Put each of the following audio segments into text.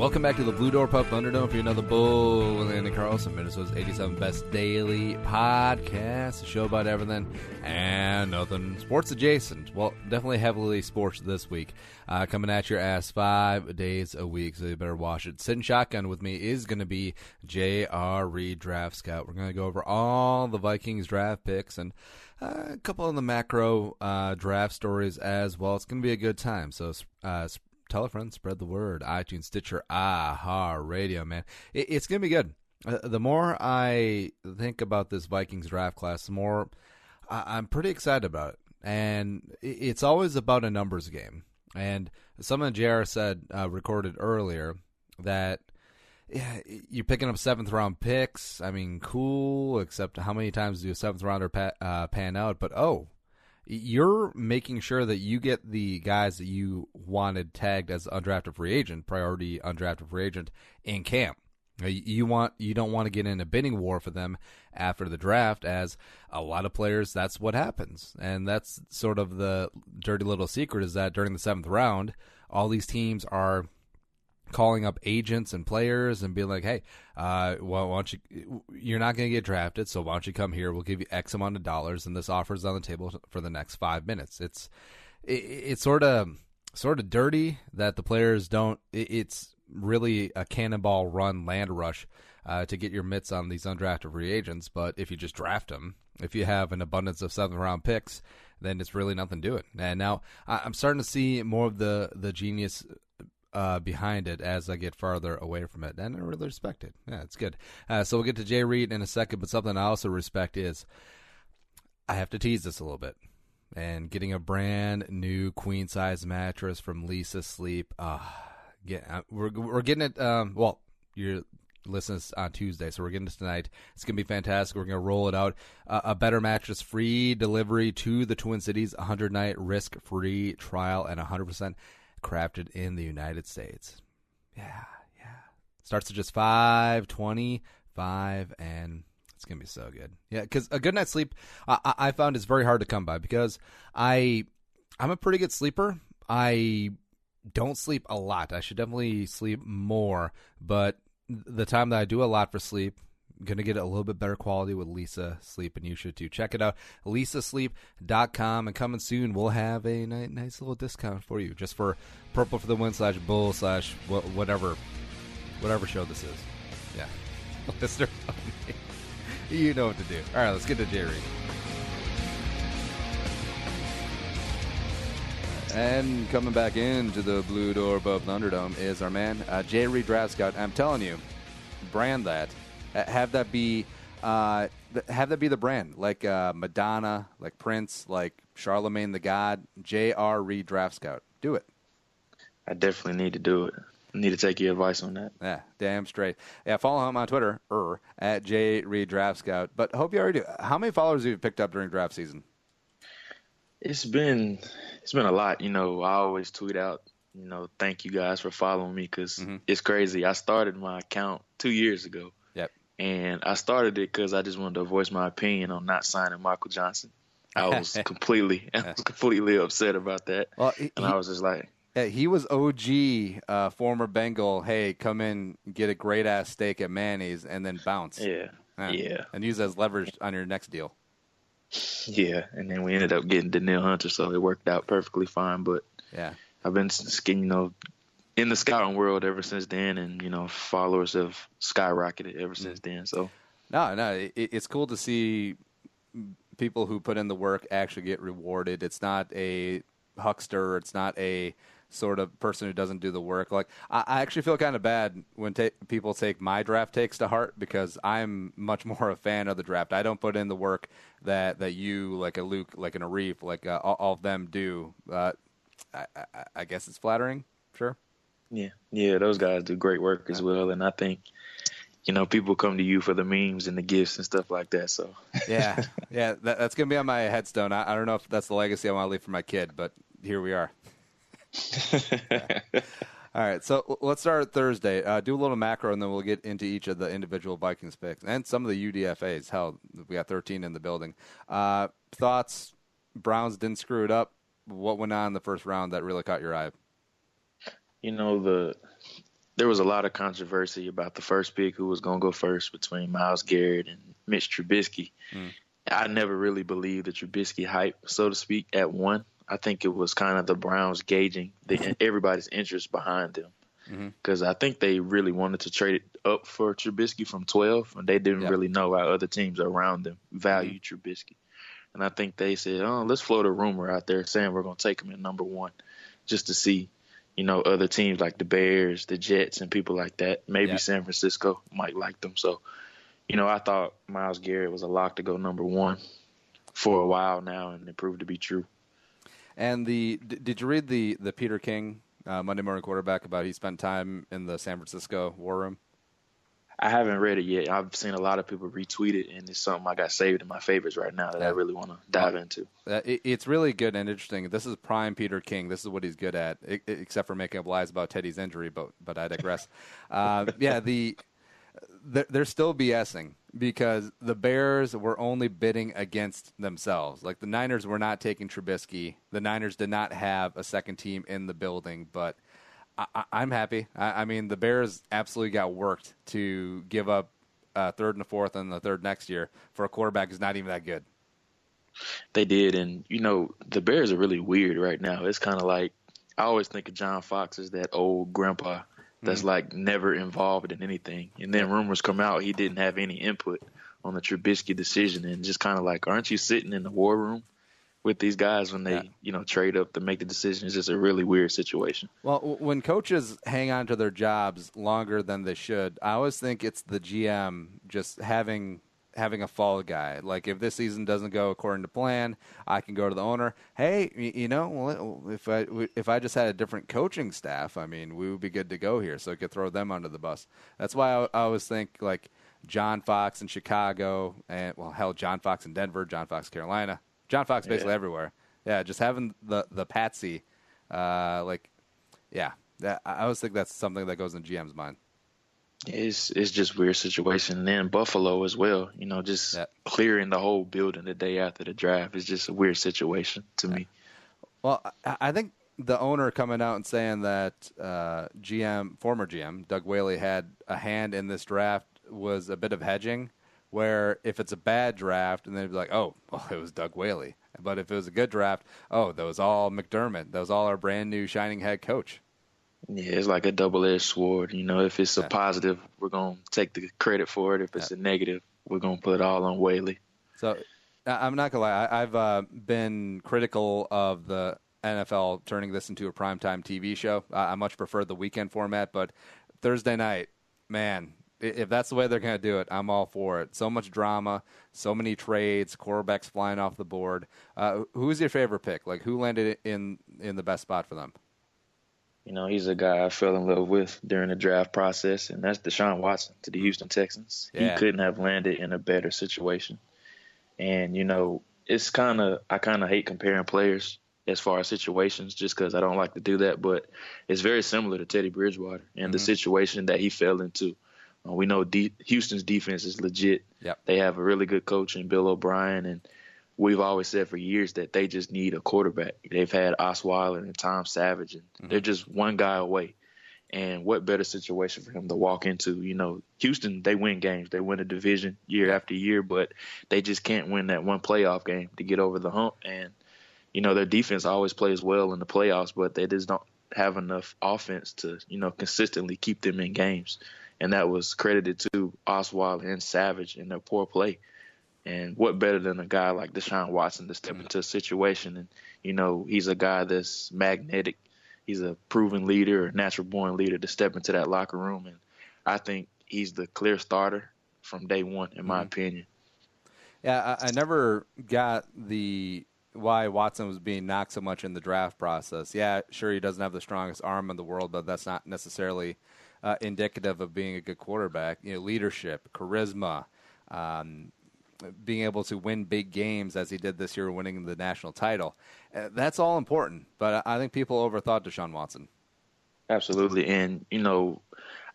Welcome back to the Blue Door Pub Thunderdome for another Bull with Andy Carlson, Minnesota's 87 Best Daily Podcast, a show about everything and nothing sports adjacent. Well, definitely heavily sports this week. Coming at your ass 5 days a week, so you better watch it. Sitting shotgun with me is going to be JReidDraftScout. We're going to go over all the Vikings draft picks and a couple of the macro draft stories as well. It's going to be a good time, so tell a friend, spread the word. iTunes, Stitcher, Radio, man. It's going to be good. The more I think about this Vikings draft class, the more I'm pretty excited about it. And it's always about a numbers game. And something JR said, recorded earlier, that you're picking up 7th-round picks. I mean, cool, except how many times do a 7th-rounder pan out? But, you're making sure that you get the guys that you wanted tagged as undrafted free agent, priority undrafted free agent, in camp. You don't want to get in a bidding war for them after the draft, as a lot of players, that's what happens. And that's sort of the dirty little secret, is that during the 7th round, all these teams are calling up agents and players and being like, hey, well, why don't you're not going to get drafted, so why don't you come here? We'll give you X amount of dollars, and this offer is on the table for the next 5 minutes. It's sort of dirty that the players don't. It's really a cannonball run land rush to get your mitts on these undrafted free agents. But if you just draft them, if you have an abundance of 7th round picks, then it's really nothing to it. And now I'm starting to see more of the genius behind it as I get farther away from it, and I really respect it. Yeah, it's good. So we'll get to Jay Reid in a second, but something I also respect is I have to tease this a little bit. And getting a brand new queen size mattress from Lisa Sleep. We're getting it. Well, you're listening on Tuesday, so we're getting it tonight. It's gonna be fantastic. We're gonna roll it out. A better mattress, free delivery to the Twin Cities, 100-night risk-free trial, and 100% crafted in the United States. Yeah. Starts at just $525, and it's going to be so good. Yeah, because a good night's sleep, I found is very hard to come by, because I'm a pretty good sleeper. I don't sleep a lot. I should definitely sleep more, but the time that I do a lot for sleep, I'm going to get a little bit better quality with Lisa Sleep, and you should too. Check it out, lisasleep.com, and coming soon, we'll have a nice little discount for you, just for Purple for the Win / Bull / whatever show this is. Yeah. Listener, you know what to do. All right, let's get to Jay Reid. And coming back into the Blue Door Pub Thunderdome is our man, JReidDraftScout. I'm telling you, brand that. Have that be the brand, like Madonna, like Prince, like Charlemagne the God. JReidDraftScout. Do it. I definitely need to do it. I need to take your advice on that. Yeah, damn straight. Yeah, follow him on Twitter, at JReidDraftScout. But I hope you already do. How many followers have you picked up during draft season? It's been a lot. I always tweet out, thank you guys for following me, because it's crazy. I started my account 2 years ago. Yep. And I started it because I just wanted to voice my opinion on not signing Michael Johnson. I was completely upset about that. Well, I was just like, yeah, he was OG, former Bengal. Hey, come in, get a great ass steak at Manny's, and then bounce. Yeah. And use as leverage on your next deal. Yeah, and then we ended up getting Daniil Hunter, so it worked out perfectly fine. But yeah, I've been, in the scouting world ever since then, and followers have skyrocketed ever since then. So no, it's cool to see people who put in the work actually get rewarded. It's not a huckster. It's not a sort of person who doesn't do the work. Like, I actually feel kind of bad when people take my draft takes to heart, because I'm much more a fan of the draft. I don't put in the work that you, like a Luke, like an Arif, like all of them do. I guess it's flattering. Sure. Yeah, those guys do great work as well, and I think people come to you for the memes and the gifts and stuff like that. So yeah, that's gonna be on my headstone. I don't know if that's the legacy I want to leave for my kid, but here we are. Yeah. All right, so let's start Thursday. Do a little macro, and then we'll get into each of the individual Vikings picks and some of the UDFAs. Hell, we got 13 in the building. Thoughts? Browns didn't screw it up. What went on in the first round that really caught your eye? there was a lot of controversy about the first pick, who was going to go first between Myles Garrett and Mitch Trubisky. I never really believed the Trubisky hype, so to speak, at 1. I think it was kind of the Browns gauging everybody's interest behind them. Because I think they really wanted to trade it up for Trubisky from 12, and they didn't really know how other teams around them value Trubisky. And I think they said, let's float a rumor out there saying we're going to take him at number 1 just to see, other teams like the Bears, the Jets, and people like that. Maybe San Francisco might like them. So, I thought Myles Garrett was a lock to go number 1 for a while now, and it proved to be true. And did you read the Peter King Monday Morning Quarterback about he spent time in the San Francisco war room? I haven't read it yet. I've seen a lot of people retweet it, and it's something I got saved in my favorites right now that I really want to dive into. It's really good and interesting. This is prime Peter King. This is what he's good at, except for making up lies about Teddy's injury, but I digress. They're still BSing because the Bears were only bidding against themselves. Like, the Niners were not taking Trubisky. The Niners did not have a second team in the building, but I'm happy. I mean, the Bears absolutely got worked to give up a third and a fourth and the third next year for a quarterback who's not even that good. They did, and, the Bears are really weird right now. It's kind of like, I always think of John Fox as that old grandpa that's like never involved in anything. And then rumors come out he didn't have any input on the Trubisky decision, and just kind of like, aren't you sitting in the war room with these guys when they, trade up to make the decision? It's just a really weird situation. Well, when coaches hang on to their jobs longer than they should, I always think it's the GM just having a fall guy. Like, if this season doesn't go according to plan, I can go to the owner. Hey, if I just had a different coaching staff, I mean, we would be good to go here. So I could throw them under the bus. That's why I always think like John Fox in Chicago, and John Fox in Denver, John Fox Carolina, John Fox basically everywhere. Yeah, just having the patsy, I always think that's something that goes in GM's mind. It's just a weird situation. And then Buffalo as well, clearing the whole building the day after the draft is just a weird situation to me. Well, I think the owner coming out and saying that former GM, Doug Whaley, had a hand in this draft was a bit of hedging, where if it's a bad draft, and they'd be like, it was Doug Whaley. But if it was a good draft, that was all McDermott. That was all our brand new shining head coach. Yeah, it's like a double-edged sword. If it's a positive, we're going to take the credit for it. If it's a negative, we're going to put it all on Whaley. So I'm not going to lie. I've been critical of the NFL turning this into a primetime TV show. I much prefer the weekend format, but Thursday night, man, if that's the way they're going to do it, I'm all for it. So much drama, so many trades, quarterbacks flying off the board. Who's your favorite pick? Like, who landed in the best spot for them? He's a guy I fell in love with during the draft process, and that's Deshaun Watson to the Houston Texans. Yeah. He couldn't have landed in a better situation. And, I kind of hate comparing players as far as situations just because I don't like to do that, but it's very similar to Teddy Bridgewater and the situation that he fell into. We know Houston's defense is legit. Yep. They have a really good coach in Bill O'Brien, and we've always said for years that they just need a quarterback. They've had Osweiler and Tom Savage, and they're just one guy away. And what better situation for him to walk into? Houston, they win games. They win a division year after year, but they just can't win that one playoff game to get over the hump. And, their defense always plays well in the playoffs, but they just don't have enough offense to, consistently keep them in games. And that was credited to Osweiler and Savage in their poor play. And what better than a guy like Deshaun Watson to step into a situation and, he's a guy that's magnetic. He's a proven leader, a natural-born leader to step into that locker room. And I think he's the clear starter from day one, in my opinion. Yeah, I never got why Watson was being knocked so much in the draft process. Yeah, sure, he doesn't have the strongest arm in the world, but that's not necessarily indicative of being a good quarterback. Leadership, charisma, being able to win big games as he did this year, winning the national title. That's all important, but I think people overthought Deshaun Watson. Absolutely, and,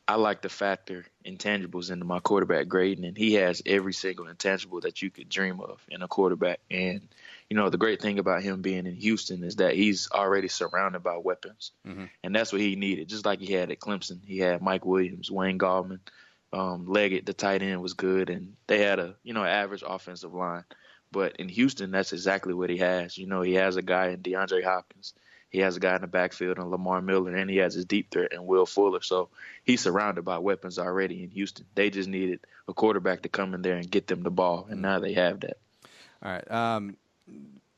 I like to factor intangibles into my quarterback grading, and he has every single intangible that you could dream of in a quarterback. And, the great thing about him being in Houston is that he's already surrounded by weapons. Mm-hmm. And that's what he needed. Just like he had at Clemson. He had Mike Williams, Wayne Gallman, Leggett, the tight end was good. And they had an average offensive line. But in Houston, that's exactly what he has. He has a guy in DeAndre Hopkins. He has a guy in the backfield in Lamar Miller, and he has his deep threat in Will Fuller. So he's surrounded by weapons already in Houston. They just needed a quarterback to come in there and get them the ball, and now they have that. All right.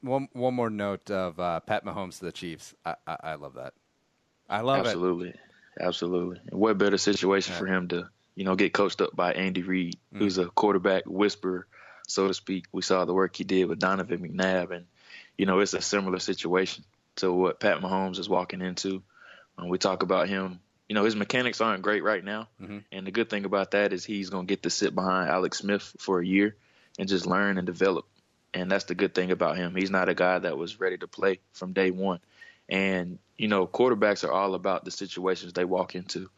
One more note of Pat Mahomes to the Chiefs. I love that. I love it. Absolutely. And what better situation for him to, get coached up by Andy Reid, who's a quarterback whisperer, so to speak. We saw the work he did with Donovan McNabb, and, it's a similar situation to what Pat Mahomes is walking into. We talk about him. His mechanics aren't great right now, and the good thing about that is he's going to get to sit behind Alex Smith for a year and just learn and develop. And that's the good thing about him. He's not a guy that was ready to play from day one. And, quarterbacks are all about the situations they walk into.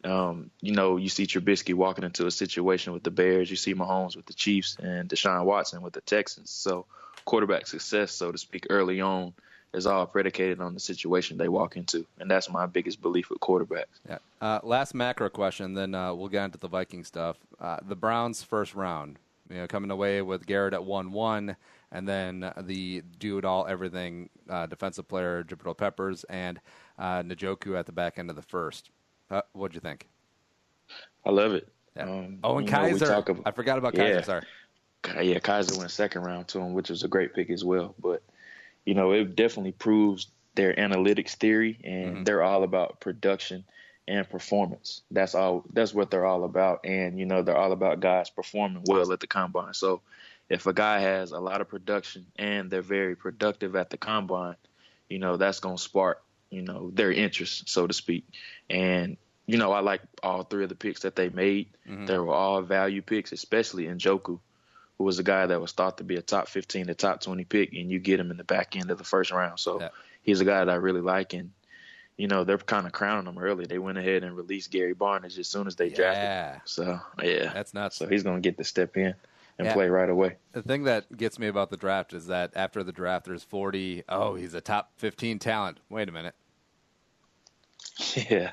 You see Trubisky walking into a situation with the Bears. You see Mahomes with the Chiefs and Deshaun Watson with the Texans. So quarterback success, so to speak, early on is all predicated on the situation they walk into. And that's my biggest belief with quarterbacks. Yeah. Last macro question, then we'll get into the Viking stuff. The Browns' first round, coming away with Garrett at 1-1, and then the do-it-all-everything defensive player, Jabril Peppers, and Njoku at the back end of the first. What'd you think? I love it. Yeah. And Kaiser. I forgot about Kaiser, sorry. Yeah, Kaiser went second round to him, which was a great pick as well. But, it definitely proves their analytics theory, and they're all about production and performance. That's what they're all about. And, they're all about guys performing well at the combine. So if a guy has a lot of production and they're very productive at the combine, that's going to spark, their interest, so to speak. And, I like all three of the picks that they made. They were all value picks, especially Njoku, who was a guy that was thought to be a top 15 to top 20 pick, and you get him in the back end of the first round. So he's a guy that I really like. And, they're kind of crowning him early. They went ahead and released Gary Barnidge as soon as they drafted him. So, that's nuts. So he's going to get to step in and play right away. The thing that gets me about the draft is that after the draft, there's 40, he's a top 15 talent. Wait a minute. Yeah,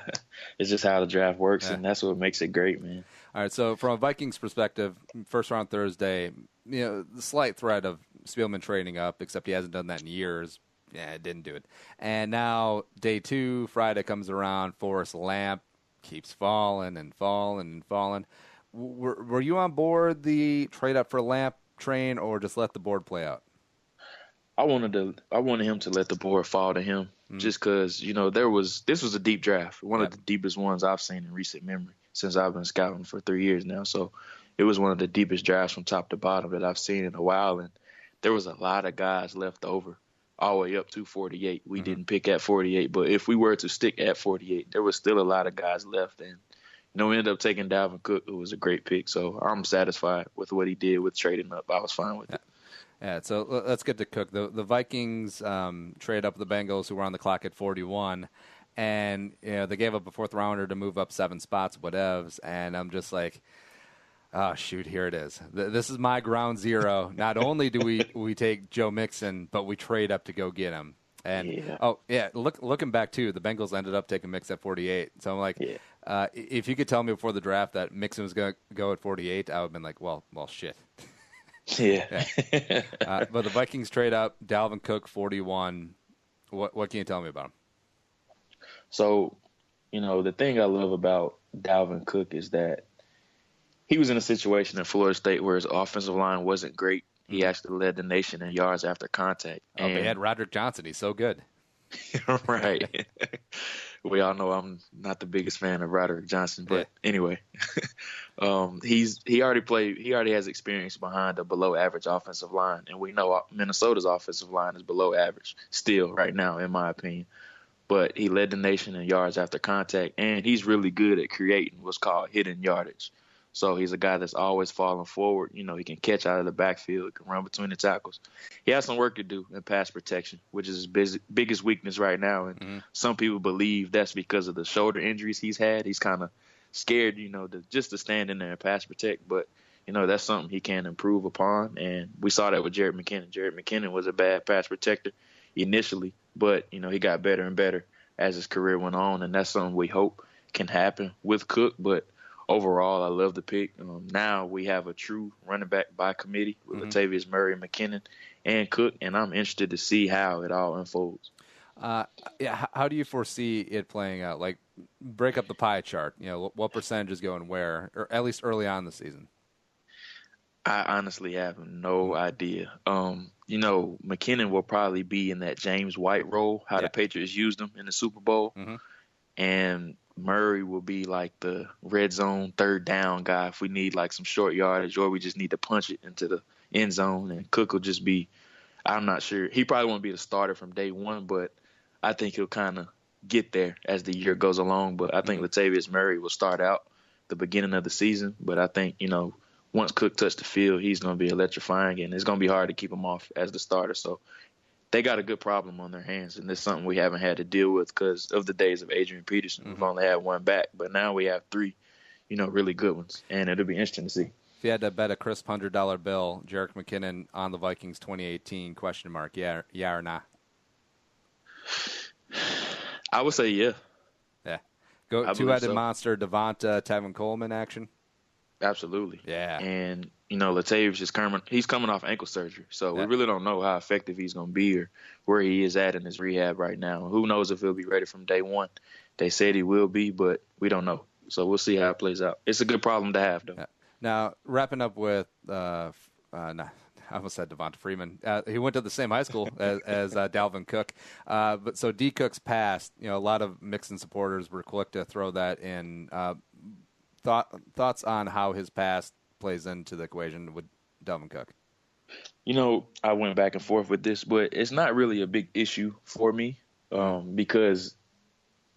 it's just how the draft works, and that's what makes it great, man. All right, so from a Vikings perspective, first round Thursday, the slight threat of Spielman trading up, except he hasn't done that in years. Yeah, it didn't do it. And now day 2, Friday comes around, Forrest Lamp keeps falling and falling and falling. Were you on board the trade up for Lamp train, or just let the board play out? I wanted him to let the board fall to him, just because this was a deep draft, one of the deepest ones I've seen in recent memory since I've been scouting for 3 years now. So it was one of the deepest drafts from top to bottom that I've seen in a while, and there was a lot of guys left over all the way up to 48. We didn't pick at 48, but if we were to stick at 48, there was still a lot of guys left, and we ended up taking Dalvin Cook, who was a great pick. So I'm satisfied with what he did with trading up. I was fine with it. Yeah, so let's get to Cook. The Vikings trade up the Bengals, who were on the clock at 41, and they gave up a fourth rounder to move up 7 spots, whatevs. And I'm just like, oh shoot, here it is. This is my ground zero. Not only do we take Joe Mixon, but we trade up to go get him. And looking back too, the Bengals ended up taking Mix at 48. So I'm like, if you could tell me before the draft that Mixon was going to go at 48, I would have been like, well, shit. Yeah. But the Vikings trade up, Dalvin Cook 41. What can you tell me about him? So, the thing I love about Dalvin Cook is that he was in a situation in Florida State where his offensive line wasn't great. He actually led the nation in yards after contact. Oh, they had Roderick Johnson. He's so good. Right. We all know I'm not the biggest fan of Roderick Johnson, but anyway, he already has experience behind a below average offensive line, and we know Minnesota's offensive line is below average still right now, in my opinion. But he led the nation in yards after contact, and he's really good at creating what's called hidden yardage. So he's a guy that's always falling forward. He can catch out of the backfield, can run between the tackles. He has some work to do in pass protection, which is his biggest weakness right now. And some people believe that's because of the shoulder injuries he's had. He's kind of scared, just to stand in there and pass protect. But that's something he can improve upon. And we saw that with Jared McKinnon. Jared McKinnon was a bad pass protector initially, but, he got better and better as his career went on. And that's something we hope can happen with Cook. But overall, I love the pick. Now we have a true running back by committee with Latavius Murray, McKinnon, and Cook. And I'm interested to see how it all unfolds. How do you foresee it playing out? Like, break up the pie chart. What percentage is going where, or at least early on in the season? I honestly have no idea. McKinnon will probably be in that James White role, how the Patriots used him in the Super Bowl. And Murray will be like the red zone third down guy if we need like some short yardage or we just need to punch it into the end zone. And Cook will just be, I'm not sure. He probably won't be the starter from day one, but I think he'll kind of get there as the year goes along. But I think Latavius Murray will start out the beginning of the season. But I think, once Cook touched the field, he's going to be electrifying, and it's going to be hard to keep him off as the starter. So they got a good problem on their hands, and it's something we haven't had to deal with because of the days of Adrian Peterson. We've only had one back, but now we have three, really good ones, and it'll be interesting to see. If you had to bet a crisp $100 bill, Jerick McKinnon on the Vikings 2018, ? Yeah or nah? I would say yeah. Yeah. Go two-headed monster, Devonta, Tevin Coleman action? Absolutely. Yeah. And, Latavius is he's coming off ankle surgery, so we really don't know how effective he's going to be or where he is at in his rehab right now. Who knows if he'll be ready from day one. They said he will be, but we don't know. So we'll see how it plays out. It's a good problem to have, though. Yeah. Now, wrapping up with I almost said Devonta Freeman. He went to the same high school as Dalvin Cook. But so D. Cook's past, a lot of Mixon supporters were quick to throw that in. Thoughts on how his past plays into the equation with Dalvin Cook? I went back and forth with this, but it's not really a big issue for me because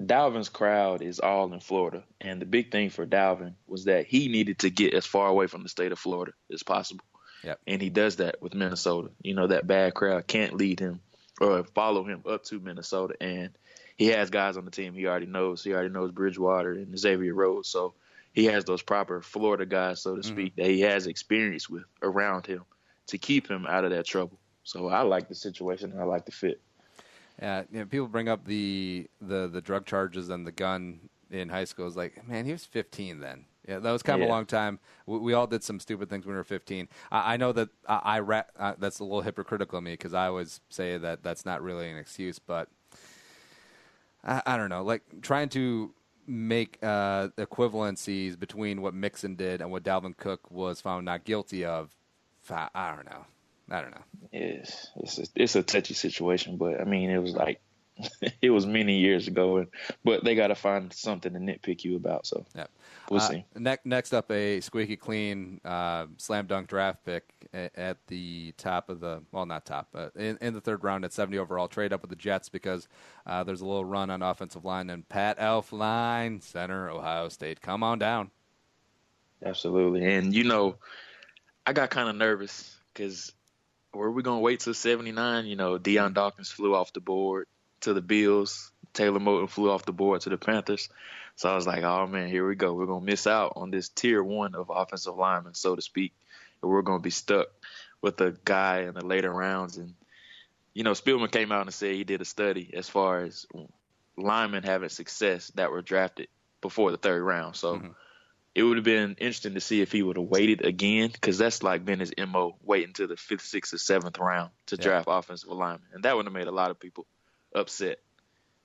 Dalvin's crowd is all in Florida. And the big thing for Dalvin was that he needed to get as far away from the state of Florida as possible. Yep. And he does that with Minnesota. That bad crowd can't lead him or follow him up to Minnesota. And he has guys on the team he already knows. He already knows Bridgewater and Xavier Rhodes. So he has those proper Florida guys, so to speak, that he has experience with around him to keep him out of that trouble. So I like the situation and I like the fit. Yeah, people bring up the drug charges and the gun in high school. It's like, man, he was 15 then. Yeah, that was kind of a long time. We all did some stupid things when we were 15. I know that that's a little hypocritical of me because I always say that that's not really an excuse, but I don't know. Like trying to make equivalencies between what Mixon did and what Dalvin Cook was found not guilty of. I don't know. It's a touchy situation, but I mean, it was like it was many years ago, but they got to find something to nitpick you about. So we'll see. Next up, a squeaky clean slam dunk draft pick at the top of not top, but in the third round at 70 overall. Trade up with the Jets because there's a little run on offensive line. And Pat Elflein, center, Ohio State. Come on down. Absolutely. And, I got kind of nervous because were we going to wait till 79? Deion Dawkins flew off the board to the Bills. Taylor Moton flew off the board to the Panthers. So I was like, oh, man, here we go. We're going to miss out on this tier one of offensive linemen, so to speak. And we're going to be stuck with a guy in the later rounds. And, Spielman came out and said he did a study as far as linemen having success that were drafted before the third round. So it would have been interesting to see if he would have waited again because that's like been his MO, waiting to the 5th, 6th, or 7th round to draft offensive linemen. And that would have made a lot of people upset,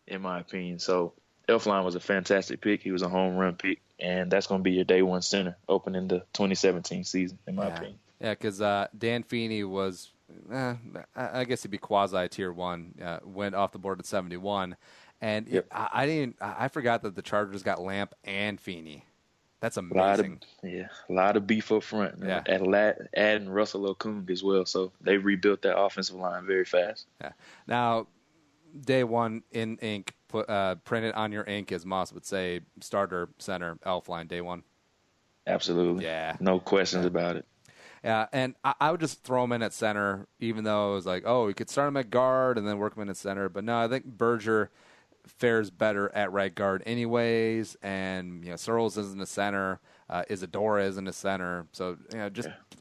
in my opinion. So Elflein was a fantastic pick. He was a home run pick, and that's going to be your day one center opening the 2017 season, in my opinion. Yeah, because Dan Feeney was, I guess he'd be quasi tier one, went off the board at 71, and I forgot that the Chargers got Lamp and Feeney. That's amazing. A lot of beef up front. Yeah. Adding Russell Okung as well, so they rebuilt that offensive line very fast. Yeah. Now, day one in ink, printed on your ink, as Moss would say, starter center Elflein day one. Absolutely. Yeah. No questions about it. Yeah, and I would just throw him in at center, even though it was like, oh, you could start him at guard and then work him in at center. But no, I think Berger, fares better at right guard anyways, and Searles isn't a center, Isidora isn't a center, so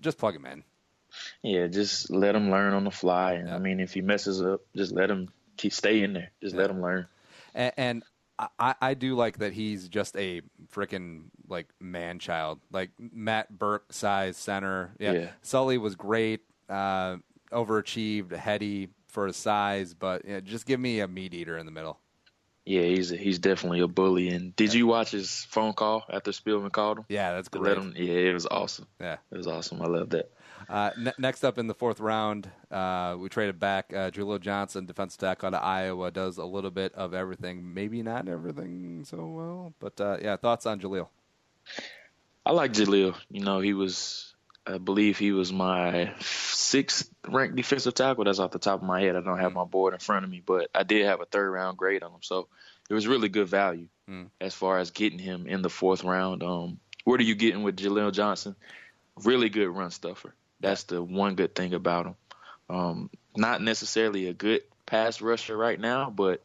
just plug him in. Yeah, just let him learn on the fly, and I mean, if he messes up, just let him stay in there. Just let him learn. And I do like that he's just a freaking like man child, like Matt Burke size center. Yeah. Sully was great, overachieved, heady for his size, but just give me a meat eater in the middle. Yeah, he's definitely a bully. And did you watch his phone call after Spielman called him? Yeah, that's great. It was awesome. Yeah, it was awesome. I love that. Next up in the 4th round, we traded back Jalil Johnson, defensive tackle out of Iowa, does a little bit of everything. Maybe not everything so well, but thoughts on Jalil? I like Jalil. I believe he was my 6th ranked defensive tackle. That's off the top of my head. I don't have my board in front of me, but I did have a 3rd round grade on him. So it was really good value as far as getting him in the 4th round. What are you getting with Jalil Johnson? Really good run stuffer. That's the one good thing about him. Not necessarily a good pass rusher right now, but,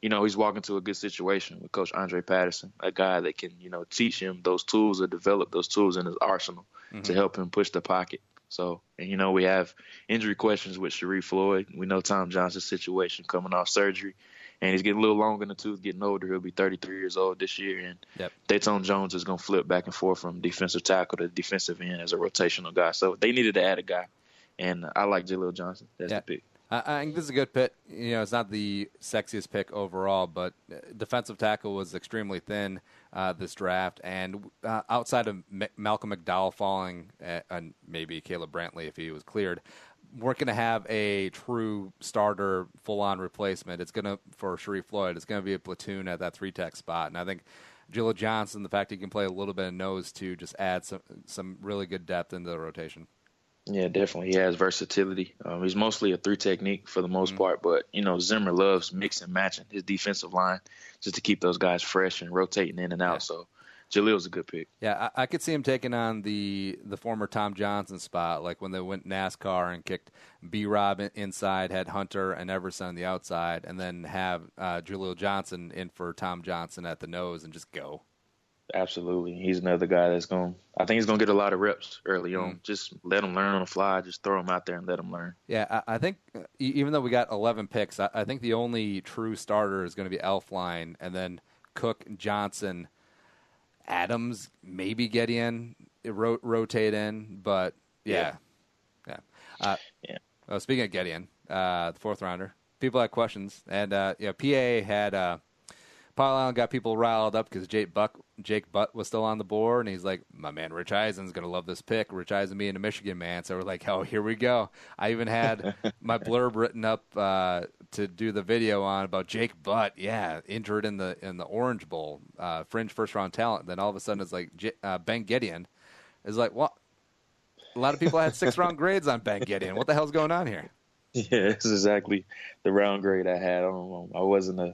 he's walking to a good situation with Coach Andre Patterson, a guy that can, teach him those tools or develop those tools in his arsenal to help him push the pocket. So, and, we have injury questions with Sharif Floyd. We know Tom Johnson's situation coming off surgery, and he's getting a little longer in the tooth, getting older. He'll be 33 years old this year, and Dayton Jones is going to flip back and forth from defensive tackle to defensive end as a rotational guy. So they needed to add a guy, and I like Jalil Johnson. That's the pick. I think this is a good pick. It's not the sexiest pick overall, but defensive tackle was extremely thin this draft. And outside of Malcolm McDowell falling, and maybe Caleb Brantley if he was cleared, weren't going to have a true starter, full-on replacement. It's going to, for Sharif Floyd, it's going to be a platoon at that 3-tech spot. And I think Jalil Johnson, the fact he can play a little bit of nose too, just adds some really good depth into the rotation. Yeah, definitely. He has versatility. He's mostly a 3 technique for the most part, but, Zimmer loves mix and matching his defensive line just to keep those guys fresh and rotating in and out. So Jalil's a good pick. Yeah, I could see him taking on the former Tom Johnson spot, like when they went NASCAR and kicked B-Rob inside, had Hunter and Everson on the outside, and then have Jalil Johnson in for Tom Johnson at the nose and just go. Absolutely. He's another guy I think he's going to get a lot of reps early on. Just let him learn on the fly. Just throw him out there and let him learn. Yeah, I think even though we got 11 picks, I think the only true starter is going to be Elflein, and then Cook, Johnson, Adams, maybe Gedeon rotate in. But, yeah. Speaking of Gedeon, the 4th rounder, people had questions. And, PA had Paul Allen got people riled up because Jake Butt was still on the board, and he's like, my man Rich Eisen's going to love this pick. Rich Eisen being a Michigan man, so we're like, oh, here we go. I even had my blurb written up to do the video on about Jake Butt, injured in the Orange Bowl, fringe first-round talent. Then all of a sudden it's like Ben Gedeon is like, what? A lot of people had 6th-round grades on Ben Gedeon. What the hell's going on here? Yeah, that's exactly the round grade I had on him.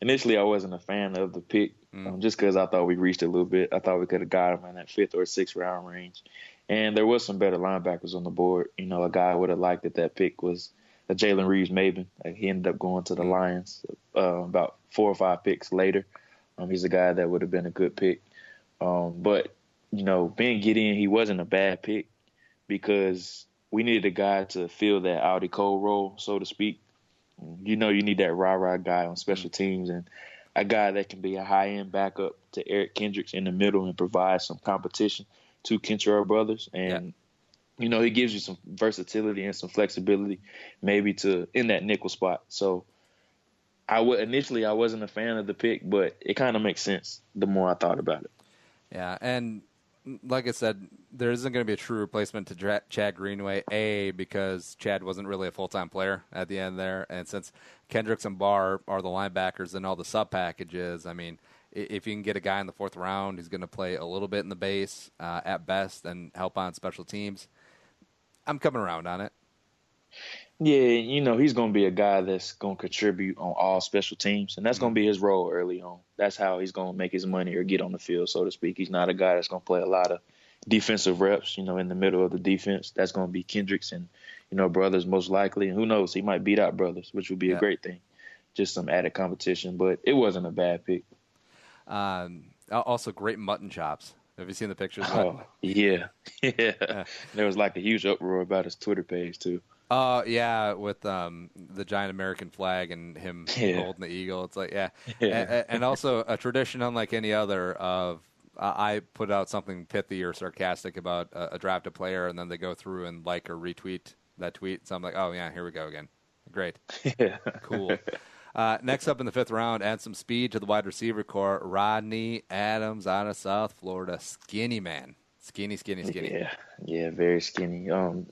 Initially, I wasn't a fan of the pick just because I thought we reached a little bit. I thought we could have got him in that 5th or 6th round range. And there was some better linebackers on the board. A guy I would have liked that pick was Jalen Reeves-Maybin. He ended up going to the Lions about 4 or 5 picks later. He's a guy that would have been a good pick. But, Ben Gedeon, he wasn't a bad pick because we needed a guy to fill that Audi Cole role, so to speak. You need that rah-rah guy on special teams and a guy that can be a high-end backup to Eric Kendricks in the middle and provide some competition to Kentrell Brothers. And, he gives you some versatility and some flexibility maybe in that nickel spot. So initially I wasn't a fan of the pick, but it kind of makes sense the more I thought about it. Yeah, and like I said, there isn't going to be a true replacement to Chad Greenway, because Chad wasn't really a full-time player at the end there. And since Kendricks and Barr are the linebackers and all the sub-packages, I mean, if you can get a guy in the 4th round who's going to play a little bit in the base at best and help on special teams, I'm coming around on it. Yeah, he's going to be a guy that's going to contribute on all special teams, and that's going to be his role early on. That's how he's going to make his money or get on the field, so to speak. He's not a guy that's going to play a lot of defensive reps, in the middle of the defense. That's going to be Kendricks and, Brothers most likely. And who knows, he might beat out Brothers, which would be a great thing. just some added competition. But it wasn't a bad pick. Also, great mutton chops. Have you seen the pictures? Oh, yeah. There was like a huge uproar about his Twitter page too. Oh, yeah, with the giant American flag and him holding the eagle. It's like, yeah. And also a tradition unlike any other of I put out something pithy or sarcastic about a drafted player, and then they go through and like or retweet that tweet. So I'm like, oh, yeah, here we go again. Great. Yeah. Cool. Next up in the 5th round, add some speed to the wide receiver core. Rodney Adams out of South Florida. Skinny man. Skinny. Yeah, very skinny.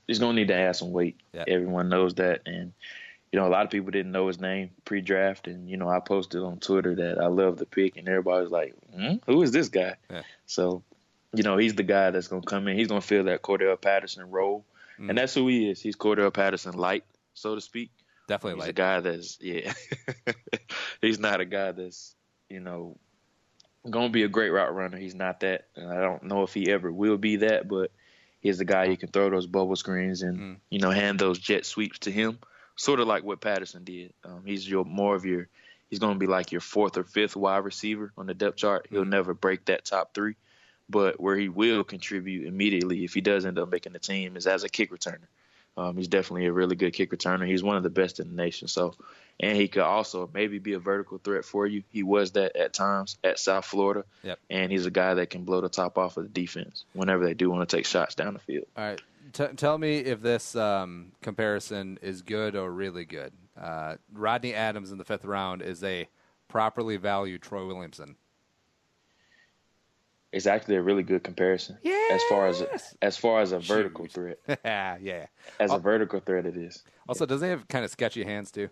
He's going to need to add some weight. Yeah. Everyone knows that. And, a lot of people didn't know his name pre-draft. And, I posted on Twitter that I love the pick. And everybody was like, who is this guy? Yeah. So, he's the guy that's going to come in. He's going to fill that Cordell Patterson role. And that's who he is. He's Cordell Patterson light, so to speak. Definitely he's light. A guy that's, he's not a guy that's, going to be a great route runner. He's not that. And I don't know if he ever will be that, but he's the guy you can throw those bubble screens and, hand those jet sweeps to him, sort of like what Patterson did. He's he's going to be like your 4th or 5th wide receiver on the depth chart. He'll never break that top 3. But where he will contribute immediately if he does end up making the team is as a kick returner. He's definitely a really good kick returner. He's one of the best in the nation. So, and he could also maybe be a vertical threat for you. He was that at times at South Florida. Yep. And he's a guy that can blow the top off of the defense whenever they do want to take shots down the field. All right. Tell me if this comparison is good or really good. Rodney Adams in the 5th round is a properly valued Troy Williamson. It's actually a really good comparison. Yes! As far as a vertical threat. Yeah. As a vertical threat, it is. Also, doesn't he have kind of sketchy hands too?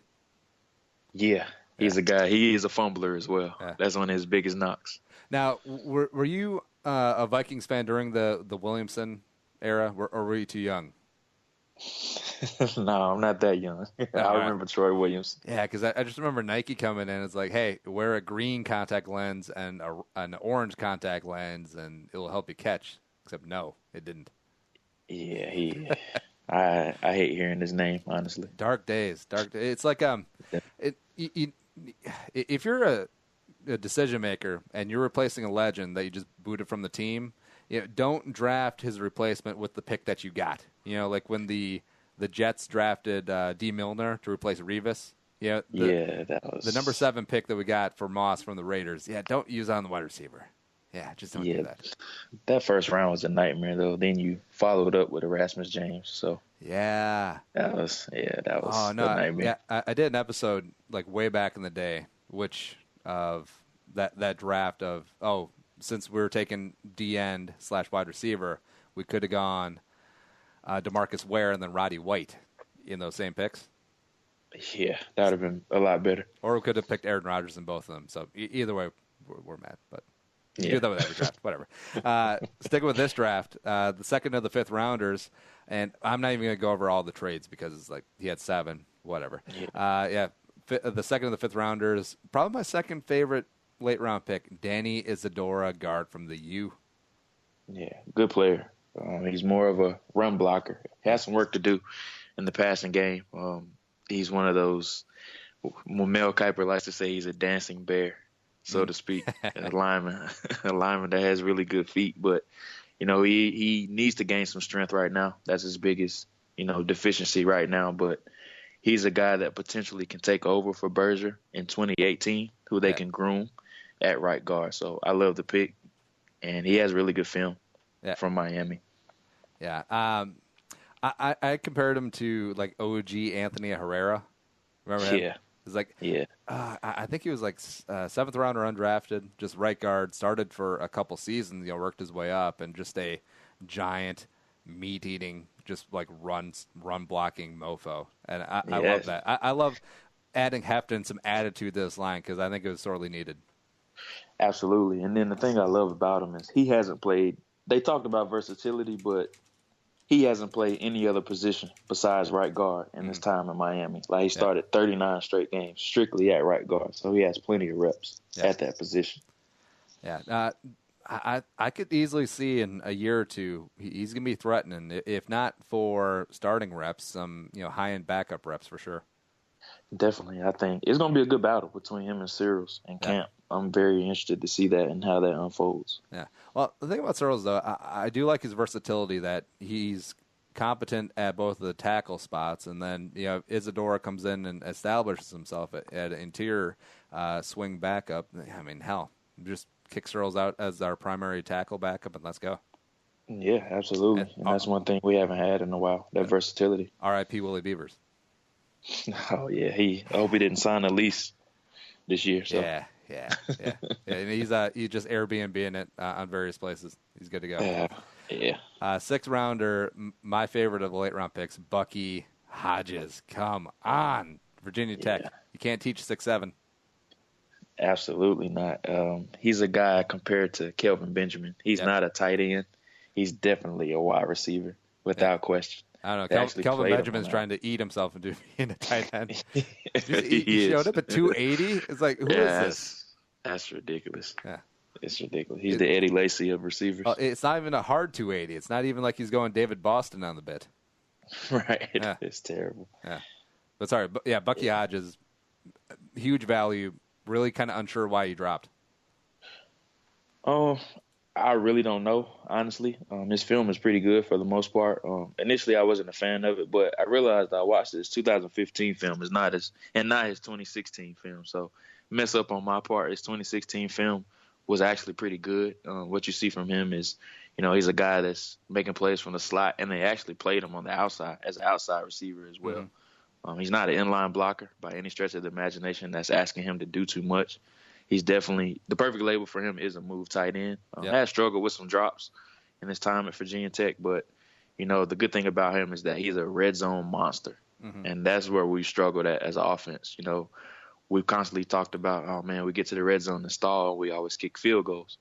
Yeah. He's a guy. He is a fumbler as well. Yeah. That's one of his biggest knocks. Now, were you a Vikings fan during the Williamson era, or were you too young? No, I'm not that young. I remember Troy Williams. Yeah, because I just remember Nike coming in. It's like, hey, wear a green contact lens and an orange contact lens, and it'll help you catch. Except no, it didn't. Yeah, I hate hearing his name, honestly. Dark days. It's like if you're a decision maker and you're replacing a legend that you just booted from the team, don't draft his replacement with the pick that you got. Like when the Jets drafted D. Milner to replace Revis. That was the number 7 pick that we got for Moss from the Raiders. Yeah, don't use on the wide receiver. Yeah, just don't do that. That first round was a nightmare, though. Then you followed up with Erasmus James. So that was a nightmare. Yeah, I did an episode like way back in the day, which of that draft of since we were taking D-end / wide receiver, we could have gone DeMarcus Ware and then Roddy White in those same picks. Yeah, that would have been a lot better. Or we could have picked Aaron Rodgers in both of them. So either way, we're mad. But you do that with every draft, whatever. Sticking with this draft, the 2nd of the 5th rounders, and I'm not even going to go over all the trades because it's like he had 7, whatever. The 2nd of the 5th rounders, probably my second favorite late round pick, Danny Isidora, guard from the U. Yeah, good player. He's more of a run blocker. Has some work to do in the passing game. He's one of those, Mel Kiper likes to say he's a dancing bear, so to speak, a lineman that has really good feet. But, he needs to gain some strength right now. That's his biggest, deficiency right now. But he's a guy that potentially can take over for Berger in 2018, who they can groom at right guard. So I love the pick, and he has really good film from Miami. Yeah. I compared him to like OG Anthony Herrera. Remember him? Yeah. It's like, I think he was like 7th rounder undrafted, just right guard, started for a couple seasons, worked his way up, and just a giant meat eating, just like run blocking mofo. And I love that. I love adding heft and some attitude to this line because I think it was sorely needed. Absolutely. And then the thing I love about him is he hasn't played. They talked about versatility, but he hasn't played any other position besides right guard in his time in Miami. Like he started 39 straight games strictly at right guard, so he has plenty of reps at that position. Yeah, I could easily see in a year or two he's going to be threatening, if not for starting reps, some high end backup reps for sure. Definitely. I think it's going to be a good battle between him and Cyrils and Camp. I'm very interested to see that and how that unfolds. Yeah. Well, the thing about Cyrils, though, I do like his versatility, that he's competent at both of the tackle spots, and then Isidora comes in and establishes himself at interior swing backup. I mean, hell, just kick Cyrils out as our primary tackle backup and let's go. Yeah, absolutely. And that's one thing we haven't had in a while, that versatility. R.I.P. Willie Beavers. Oh, yeah. I hope he didn't sign a lease this year. So. Yeah. And he's just Airbnb-ing it on various places. He's good to go. Yeah. Sixth rounder, my favorite of the late round picks, Bucky Hodges. Come on, Virginia Tech. Yeah. You can't teach 6'7". Absolutely not. He's a guy compared to Kelvin Benjamin. He's not a tight end. He's definitely a wide receiver without question. I don't know. Kelvin Benjamin's trying to eat himself into being a tight end. He showed up at 280. It's like, who is this? That's ridiculous. Yeah. It's ridiculous. He's the Eddie Lacy of receivers. It's not even a hard 280. It's not even like he's going David Boston on the bit. Right. Yeah. It's terrible. Yeah. But sorry. Bucky Hodges, huge value. Really kind of unsure why he dropped. I really don't know, honestly. His film is pretty good for the most part. Initially, I wasn't a fan of it, but I realized I watched his 2015 film not his 2016 film. So mess up on my part. His 2016 film was actually pretty good. What you see from him is, he's a guy that's making plays from the slot, and they actually played him on the outside as an outside receiver as well. Mm-hmm. He's not an inline blocker by any stretch of the imagination that's asking him to do too much. He's definitely the perfect label for him is a move tight end. Has struggled with some drops in his time at Virginia Tech, but the good thing about him is that he's a red zone monster, and that's where we struggled at as an offense. We've constantly talked about, oh man, we get to the red zone and stall, we always kick field goals.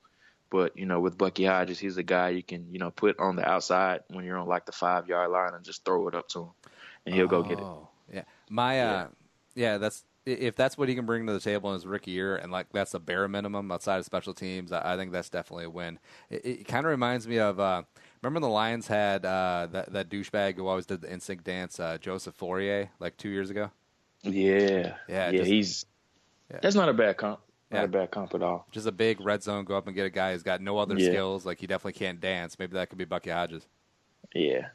But with Bucky Hodges, he's a guy you can put on the outside when you're on like the 5-yard line and just throw it up to him, and he'll go get it. Yeah, that's. If that's what he can bring to the table in his rookie year, and like that's the bare minimum outside of special teams, I think that's definitely a win. It kind of reminds me of remember the Lions had that douchebag who always did the NSYNC dance, Joseph Fourier, like 2 years ago. Yeah. That's not a bad comp. Not a bad comp at all. Just a big red zone, go up and get a guy who's got no other skills. Like he definitely can't dance. Maybe that could be Bucky Hodges. Yeah.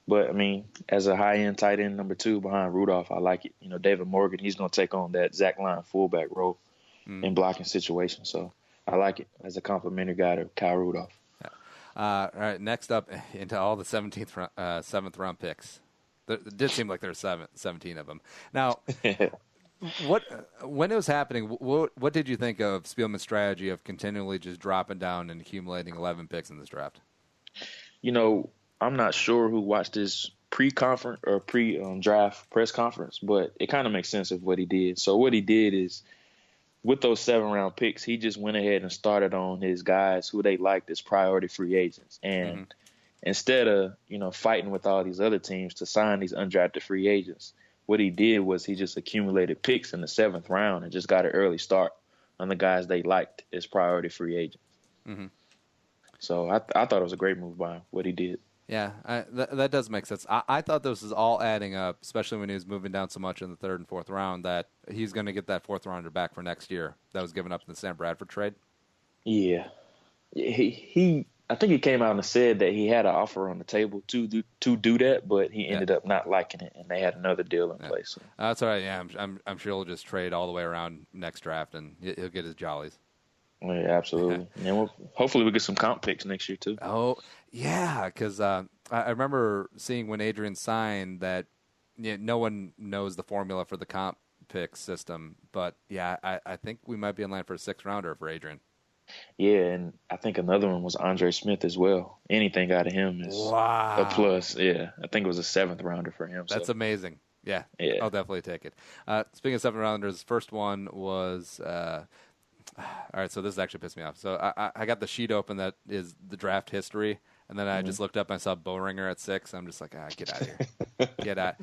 But, I mean, as a high-end tight end number 2 behind Rudolph, I like it. David Morgan, he's going to take on that Zach Line fullback role in blocking situations. So I like it as a complimentary guy to Kyle Rudolph. Yeah. All right, next up into all the 7th-round picks. It did seem like there were 17 of them. Now, when it was happening, what did you think of Spielman's strategy of continually just dropping down and accumulating 11 picks in this draft? I'm not sure who watched his pre-conference or pre-draft press conference, but it kind of makes sense of what he did. So what he did is, with those 7-round picks, he just went ahead and started on his guys who they liked as priority free agents. And instead of, fighting with all these other teams to sign these undrafted free agents, what he did was he just accumulated picks in the 7th round and just got an early start on the guys they liked as priority free agents. Mm-hmm. So I thought it was a great move by him, what he did. Yeah, that does make sense. I thought this was all adding up, especially when he was moving down so much in the 3rd and 4th round, that he's going to get that 4th rounder back for next year that was given up in the Sam Bradford trade. Yeah. I think he came out and said that he had an offer on the table to do that, but he ended up not liking it, and they had another deal in place. So. That's all right. Yeah, I'm sure he'll just trade all the way around next draft, and he'll get his jollies. Yeah, absolutely. And hopefully we get some comp picks next year, too. Oh, yeah, because I remember seeing when Adrian signed that no one knows the formula for the comp pick system. But, yeah, I think we might be in line for a 6th-rounder for Adrian. Yeah, and I think another one was Andre Smith as well. Anything out of him is a plus. Yeah, I think it was a 7th-rounder for him. That's amazing. Yeah, I'll definitely take it. Speaking of 7th-rounders, first one was all right, so this actually pissed me off. So I got the sheet open that is the draft history, and then I just looked up and I saw Bowringer at 6. I'm just like, get out of here. Get out.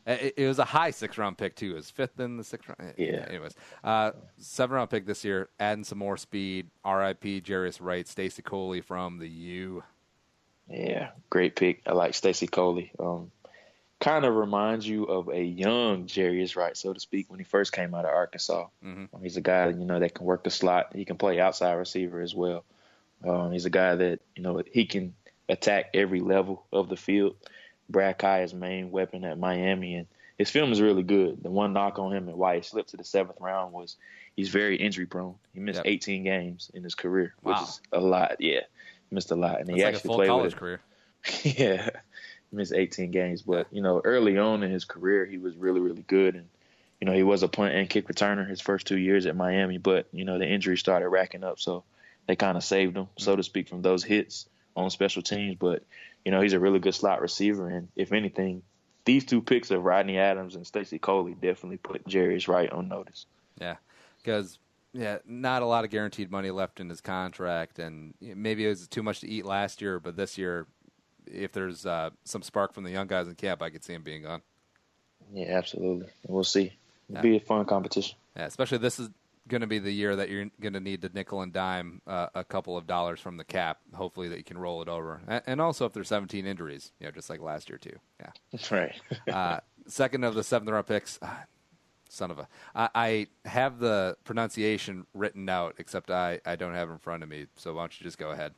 It was a high 6th-round pick, too. It was 5th in the 6th round. Yeah. Anyways, 7th-round pick this year, adding some more speed. R.I.P. Jarius Wright, Stacy Coley from the U. Yeah, great pick. I like Stacy Coley. Kind kind of reminds you of a young Jarius Wright, so to speak, when he first came out of Arkansas. Mm-hmm. He's a guy, that can work the slot. He can play outside receiver as well. He's a guy that, he can attack every level of the field. Brad Kaya's main weapon at Miami, and his film is really good. The one knock on him and why he slipped to the 7th round was he's very injury prone. He missed 18 games in his career, which is a lot. Yeah, he missed a lot, and that's he like actually a full played college with career. Yeah, he missed 18 games, but early on in his career, he was really, really good, and he was a punt and kick returner his first 2 years at Miami, but the injuries started racking up, so they kind of saved him, so to speak, from those hits on special teams. But he's a really good slot receiver, and if anything, these 2 picks of Rodney Adams and Stacey Coley definitely put Jarius Wright on notice. Yeah, because not a lot of guaranteed money left in his contract, and maybe it was too much to eat last year, but this year, if there's some spark from the young guys in camp, I could see him being gone. Yeah, absolutely. We'll see. It'll be a fun competition. Yeah, especially this is going to be the year that you're going to need to nickel and dime a couple of dollars from the cap, hopefully that you can roll it over. And also if there's 17 injuries, just like last year too. Yeah, that's right. Second of the 7th round picks, son of a. I have the pronunciation written out, except I don't have it in front of me. So why don't you just go ahead?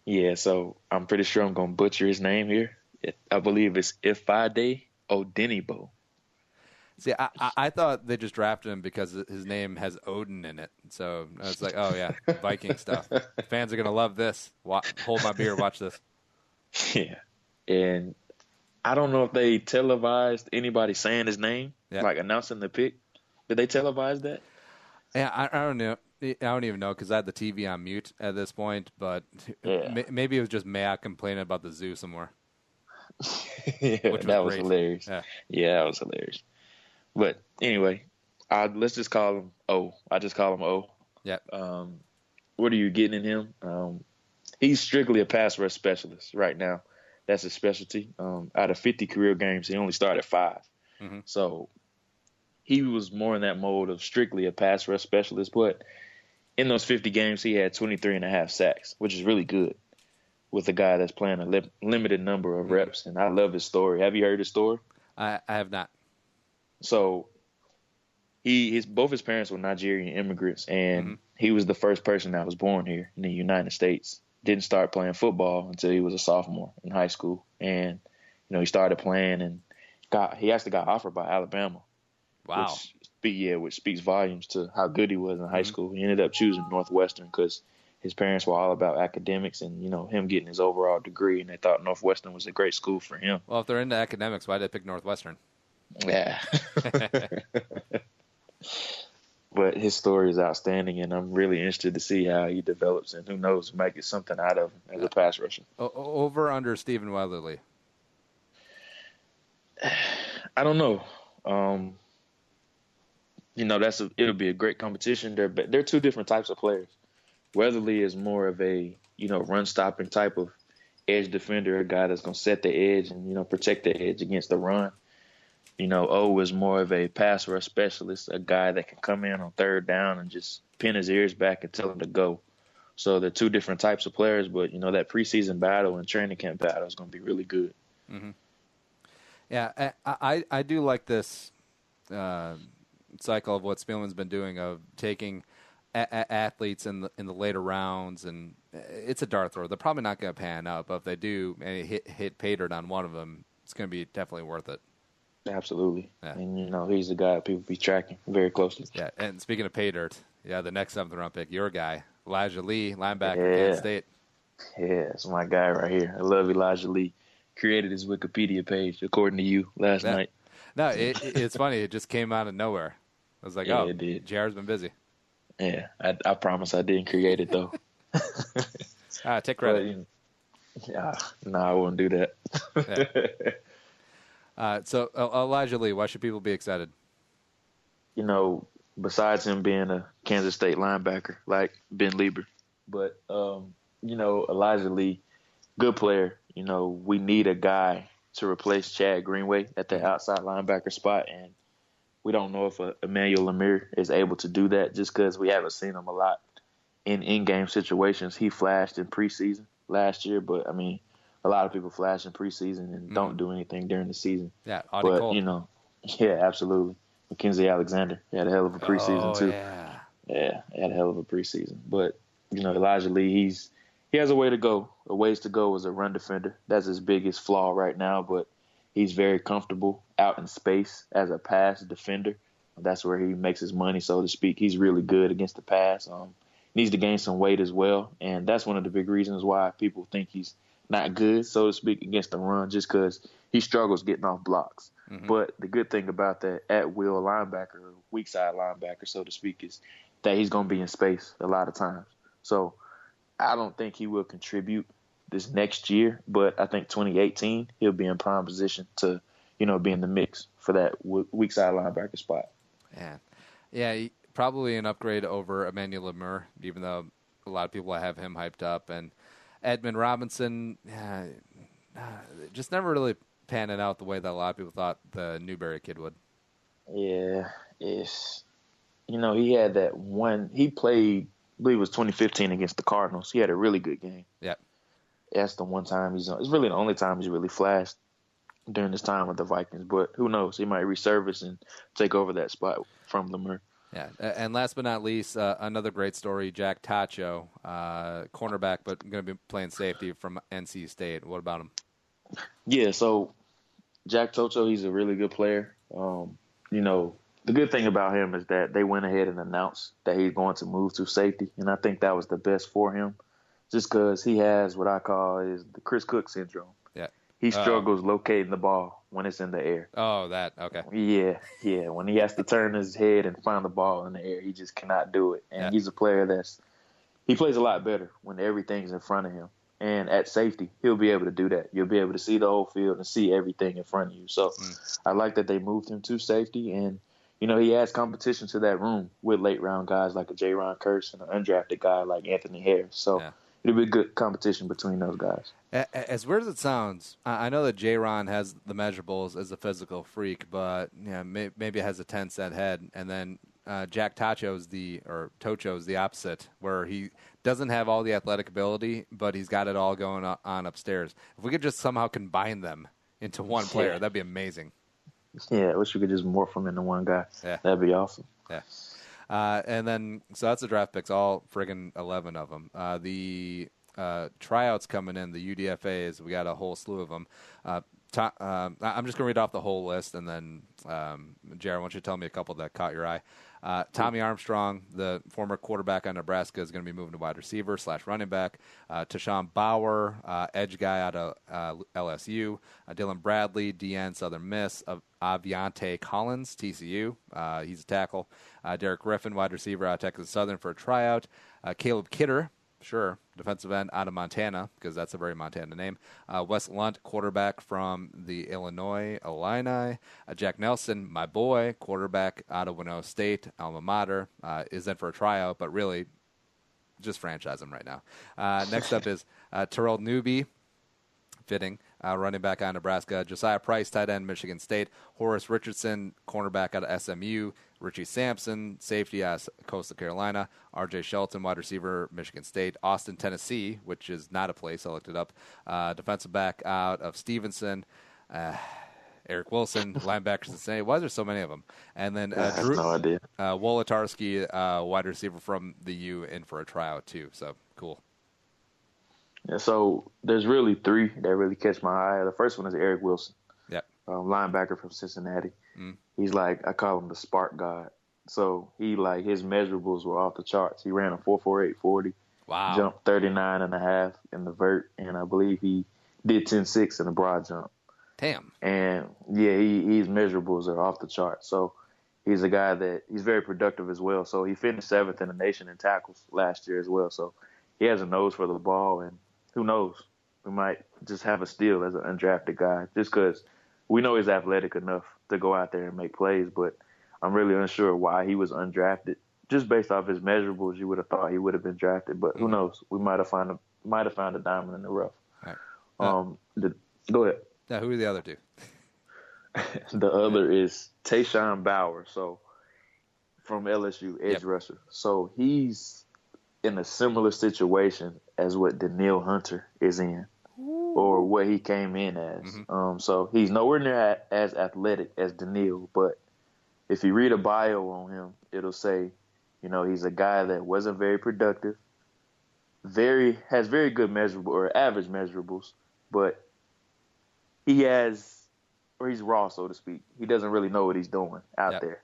Yeah, so I'm pretty sure I'm going to butcher his name here. I believe it's Ifeadi Odenibo. See, I thought they just drafted him because his name has Odin in it. So I was like, oh, yeah, Viking stuff. Fans are going to love this. Hold my beer, watch this. Yeah. And I don't know if they televised anybody saying his name, like announcing the pick. Did they televise that? Yeah, I don't know. I don't even know because I had the TV on mute at this point. But maybe it was just Matt complaining about the zoo somewhere. That was hilarious. Yeah, that was hilarious. But anyway, let's just call him O. I just call him O. Yeah. What are you getting in him? He's strictly a pass rush specialist right now. That's his specialty. Out of 50 career games, he only started 5. Mm-hmm. So he was more in that mode of strictly a pass rush specialist. But in those 50 games, he had 23.5 sacks, which is really good with a guy that's playing a limited number of reps. And I love his story. Have you heard his story? I have not. So both his parents were Nigerian immigrants, and he was the first person that was born here in the United States. Didn't start playing football until he was a sophomore in high school, and he started playing and he actually got offered by Alabama. Wow. Which speaks volumes to how good he was in high school. He ended up choosing Northwestern because his parents were all about academics and him getting his overall degree, and they thought Northwestern was a great school for him. Well, if they're into academics, why did they pick Northwestern? Yeah. But his story is outstanding, and I'm really interested to see how he develops, and who knows, might get something out of him as a pass rusher. Over under Stephen Weatherly? I don't know. It'll be a great competition. They're 2 different types of players. Weatherly is more of a run stopping type of edge defender, a guy that's going to set the edge and protect the edge against the run. O is more of a pass rush specialist, a guy that can come in on 3rd down and just pin his ears back and tell him to go. So they're 2 different types of players, but that preseason battle and training camp battle is going to be really good. Mm-hmm. Yeah, I do like this cycle of what Spielman's been doing of taking athletes in the later rounds, and it's a dart throw. They're probably not going to pan out, but if they do and hit pay dirt on one of them, it's going to be definitely worth it. Absolutely. Yeah. And, he's the guy people be tracking very closely. Yeah, and speaking of pay dirt, the next 7th round pick, your guy, Elijah Lee, linebacker, Kansas State. Yeah, that's my guy right here. I love Elijah Lee. Created his Wikipedia page, according to you, last night. No, it's funny. It just came out of nowhere. I was like, it did. JR's been busy. Yeah, I promise I didn't create it, though. Take credit. No, I wouldn't do that. Yeah. So Elijah Lee, why should people be excited? Besides him being a Kansas State linebacker like Ben Lieber, but Elijah Lee, good player. We need a guy to replace Chad Greenway at the outside linebacker spot, and we don't know if Emmanuel Lemire is able to do that just because we haven't seen him a lot in in-game situations. He flashed in preseason last year, but a lot of people flash in preseason and don't do anything during the season. Yeah, Audie but Cole. Yeah, absolutely. Mackenzie Alexander had a hell of a preseason too. Yeah, he had a hell of a preseason. But Elijah Lee, he has a ways to go as a run defender. That's his biggest flaw right now. But he's very comfortable out in space as a pass defender. That's where he makes his money, so to speak. He's really good against the pass. Needs to gain some weight as well, and that's one of the big reasons why people think he's not good, so to speak, against the run, just because he struggles getting off blocks. Mm-hmm. But the good thing about that at-will linebacker, or weak side linebacker, so to speak, is that he's going to be in space a lot of times. So I don't think he will contribute this next year, but I think 2018 he'll be in prime position to, be in the mix for that weak side linebacker spot. Yeah, probably an upgrade over Emmanuel Lemur, even though a lot of people have him hyped up. And Edmund Robinson, just never really panning out the way that a lot of people thought the Newberry kid would. Yeah, he had that one. He played, I believe it was 2015 against the Cardinals. He had a really good game. Yeah. That's the one time it's really the only time he's really flashed during this time with the Vikings. But who knows? He might resurface and take over that spot from Lemur. Yeah, and last but not least, another great story, Jack Tacho, cornerback, but going to be playing safety from NC State. What about him? Yeah, so Jack Tacho, he's a really good player. The good thing about him is that they went ahead and announced that he's going to move to safety, and I think that was the best for him, just because he has what I call is the Chris Cook syndrome. Yeah. He struggles locating the ball when it's in the air. Oh, that, okay. Yeah. When he has to turn his head and find the ball in the air, he just cannot do it. And he's a player he plays a lot better when everything's in front of him. And at safety, he'll be able to do that. You'll be able to see the whole field and see everything in front of you. So I like that they moved him to safety. And, he adds competition to that room with late-round guys like a J-Ron Curse and an undrafted guy like Anthony Harris. So it'll be good competition between those guys. As weird as it sounds, I know that J-Ron has the measurables as a physical freak, but maybe has a 10-cent head. And then Jack Tocho's the opposite, where he doesn't have all the athletic ability, but he's got it all going on upstairs. If we could just somehow combine them into one player, that'd be amazing. Yeah, I wish we could just morph them into one guy. Yeah. That'd be awesome. Yeah. And then, so that's the draft picks, all friggin' 11 of them. The tryouts coming in, the UDFAs, we got a whole slew of them. I'm just going to read off the whole list, and then, Jared, why don't you tell me a couple that caught your eye? Tommy Armstrong, the former quarterback on Nebraska, is going to be moving to wide receiver / running back. Tashawn Bauer, edge guy out of LSU. Dylan Bradley, DN, Southern Miss. Aviante Collins, TCU. He's a tackle. Derek Griffin, wide receiver out of Texas Southern for a tryout. Caleb Kidder, sure, defensive end out of Montana, because that's a very Montana name. Wes Lunt, quarterback from the Illinois Illini. Jack Nelson, my boy, quarterback out of Winona State, alma mater, is in for a tryout, but really just franchise him right now. Next up is Terrell Newby, fitting, running back out of Nebraska. Josiah Price, tight end, Michigan State. Horace Richardson, cornerback out of SMU. Richie Sampson, safety out of Coastal Carolina. R.J. Shelton, wide receiver, Michigan State. Austin, Tennessee, which is not a place. I looked it up. Defensive back out of Stevenson. Eric Wilson, linebacker, Cincinnati. Why is there so many of them? And then Drew no idea. Wolotarski, wide receiver from the U, in for a tryout too. So cool. Yeah, so there's really three that really catch my eye. The first one is Eric Wilson. Yep. Linebacker from Cincinnati. He's like, I call him the spark god. So his measurables were off the charts. He ran a 4.48 40. Wow. Jumped 39.5 in the vert, and I believe he did 10.6 in the broad jump. Damn. And yeah, his measurables are off the charts. So he's a guy that he's very productive as well. So he finished 7th in the nation in tackles last year as well. So he has a nose for the ball, and who knows? We might just have a steal as an undrafted guy, just because we know he's athletic enough to go out there and make plays. But I'm really unsure why he was undrafted. Just based off his measurables, you would have thought he would have been drafted. But who knows? We might have found a diamond in the rough. All right. Go ahead. Now, who are the other two? The other is Tashawn Bauer, so from LSU, edge rusher. So he's in a similar situation as what Daniil Hunter is in. or what he came in as. Mm-hmm. So he's nowhere near as athletic as Daniil, but if you read a bio on him, it'll say, he's a guy that wasn't very productive, has very good measurable or average measurables, but he's raw, so to speak. He doesn't really know what he's doing out there.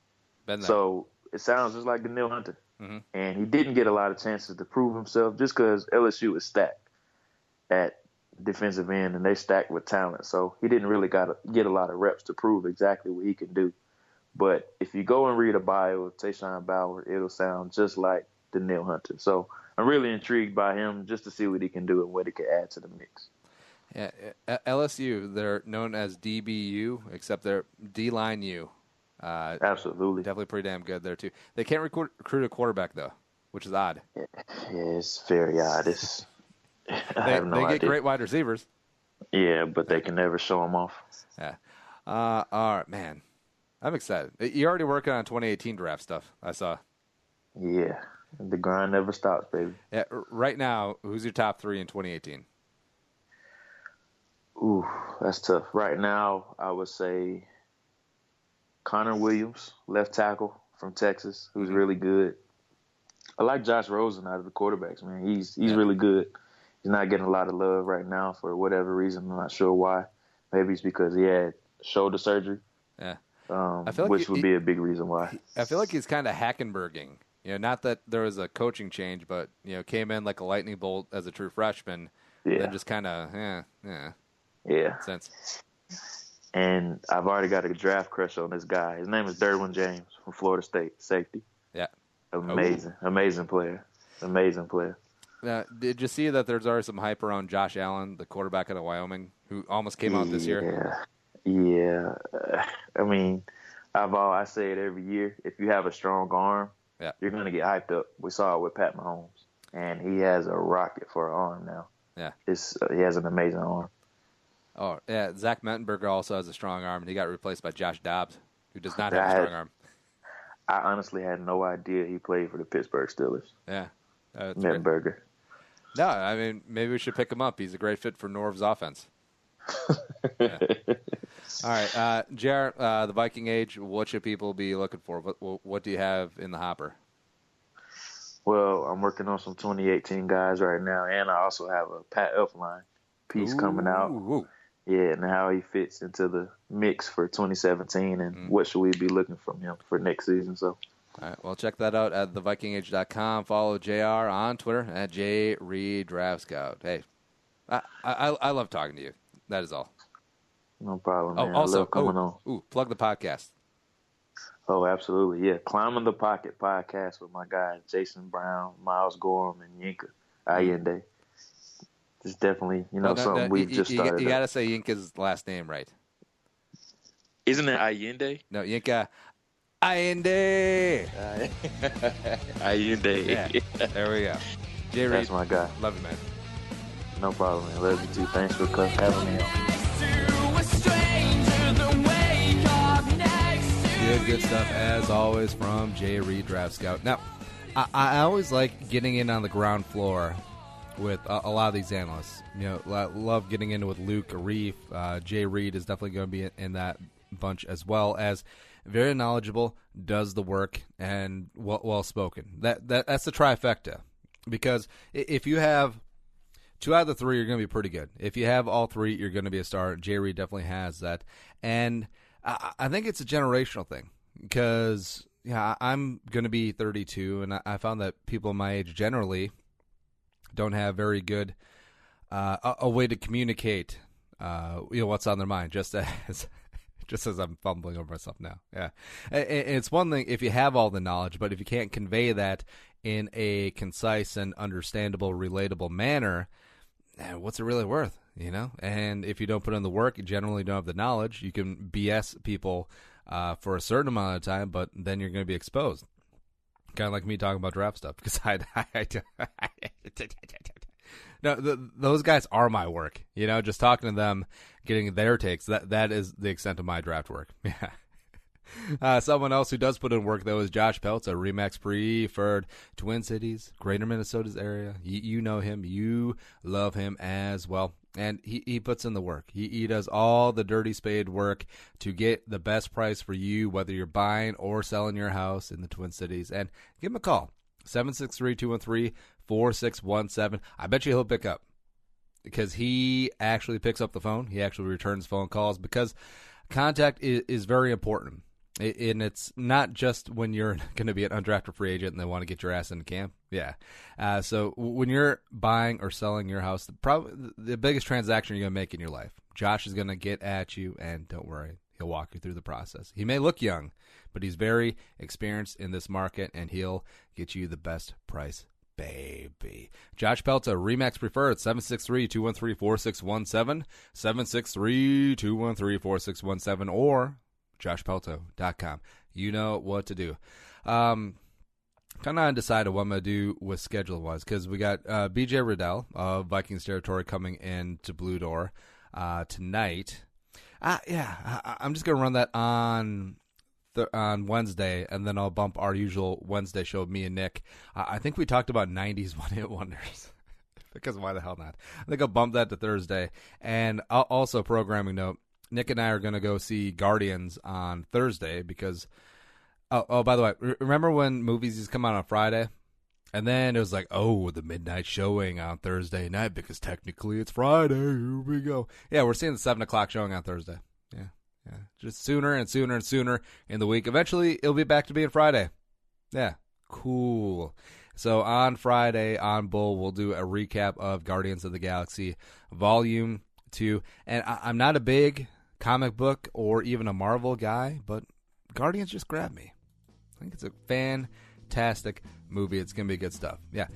So it sounds just like Daniil Hunter. Mm-hmm. And he didn't get a lot of chances to prove himself just because LSU is stacked at defensive end, and they stacked with talent. So he didn't really get a lot of reps to prove exactly what he can do. But if you go and read a bio of Tayshaun Bauer, it'll sound just like Daniil Hunter. So I'm really intrigued by him just to see what he can do and what he can add to the mix. Yeah, LSU, they're known as DBU, except they're D-line U. Absolutely. Definitely pretty damn good there, too. They can't recruit a quarterback, though, which is odd. Yeah, it's very odd. They get great wide receivers. Yeah, but they can never show them off. Yeah. All right, man. I'm excited. You're already working on 2018 draft stuff, I saw. Yeah. The grind never stops, baby. Yeah. Right now, who's your top 3 in 2018? Ooh, that's tough. Right now, I would say Connor Williams, left tackle from Texas, who's really good. I like Josh Rosen out of the quarterbacks, man. He's really good. He's not getting a lot of love right now for whatever reason. I'm not sure why. Maybe it's because he had shoulder surgery. Yeah. I feel like which would be a big reason why. I feel like he's kind of Hackenberging. Not that there was a coaching change, but came in like a lightning bolt as a true freshman. Yeah. Then just kind of Yeah. Sense. And I've already got a draft crush on this guy. His name is Derwin James from Florida State, safety. Yeah. Amazing player. Amazing player. Now, did you see that there's already some hype around Josh Allen, the quarterback out of Wyoming, who almost came out this year? Yeah. I mean, I say it every year. If you have a strong arm, you're going to get hyped up. We saw it with Pat Mahomes, and he has a rocket for an arm now. Yeah. He has an amazing arm. Oh, yeah. Zach Mettenberger also has a strong arm, and he got replaced by Josh Dobbs, who does not have a strong arm. I honestly had no idea he played for the Pittsburgh Steelers. Yeah. Mettenberger. No, I mean, maybe we should pick him up. He's a great fit for Norv's offense. Yeah. All right, JR, the Viking Age, what should people be looking for? What do you have in the hopper? Well, I'm working on some 2018 guys right now, and I also have a Pat Elflein piece coming out. Yeah, and how he fits into the mix for 2017 and what should we be looking from him for next season. So, all right, well, check that out at thevikingage.com. Follow JR on Twitter at JReidDraftScout. Hey, I love talking to you. That is all. No problem, man. Also, I love coming on. Plug the podcast. Oh, absolutely. Yeah, Climbing the Pocket podcast with my guys, Jason Brown, Miles Gorham, and Yinka Allende. It's definitely, something we've just started. You got to say Yinka's last name right. Isn't it Allende? No, Yinka Allende. Allende. Yeah, there we go. JReid. That's my guy. Love you, man. No problem, man. Love you too. Thanks for having me on. Good stuff, as always, from JReidDraftScout. Now, I always like getting in on the ground floor with a lot of these analysts. Love getting into with Luke, Arif. Jay Reid is definitely going to be in that bunch, as well as very knowledgeable, does the work, and well spoken. That's the trifecta. Because if you have 2 out of the 3, you're going to be pretty good. If you have all 3, you're going to be a star. Jay Reid definitely has that. And I think it's a generational thing because I'm going to be 32, and I found that people my age generally don't have very good a way to communicate what's on their mind, just as I'm fumbling over myself now. Yeah, it's one thing if you have all the knowledge, but if you can't convey that in a concise and understandable, relatable manner, what's it really worth? And if you don't put in the work, you generally don't have the knowledge. You can BS people for a certain amount of time, but then you're going to be exposed. Kind of like me talking about draft stuff, because no, those guys are my work. Just talking to them, getting their takes. That is the extent of my draft work. Yeah. Someone else who does put in work, though, is Josh Peltz, a Remax preferred, Twin Cities, Greater Minnesota's area. You know him. You love him as well. And he puts in the work. He does all the dirty spade work to get the best price for you, whether you're buying or selling your house in the Twin Cities. And give him a call, 763-213-4617. I bet you he'll pick up because he actually picks up the phone. He actually returns phone calls because contact is very important. And it's not just when you're going to be an undrafted free agent and they want to get your ass into camp. Yeah. So when you're buying or selling your house, probably the biggest transaction you're going to make in your life, Josh is going to get at you, and don't worry, he'll walk you through the process. He may look young, but he's very experienced in this market, and he'll get you the best price, baby. Josh Pelta, Remax Preferred, 763-213-4617, 763-213-4617, or joshpelto.com. You know what to do. Kind of undecided what I'm going to do with schedule-wise because we got BJ Riddell of Vikings territory coming into Blue Door tonight. I'm just going to run that on Wednesday, and then I'll bump our usual Wednesday show, me and Nick. I think we talked about 90s one-hit wonders because why the hell not? I think I'll bump that to Thursday. And also, programming note, Nick and I are going to go see Guardians on Thursday because, by the way, remember when movies used to come out on Friday? And then it was like, the midnight showing on Thursday night because technically it's Friday. Here we go. Yeah, we're seeing the 7 o'clock showing on Thursday. Yeah. Just sooner and sooner and sooner in the week. Eventually, it'll be back to being Friday. Yeah, cool. So on Friday, on Bull, we'll do a recap of Guardians of the Galaxy Volume 2. And I'm not a big comic book or even a Marvel guy, but Guardians just grabbed me. I think it's a fantastic movie. It's going to be good stuff. Yeah.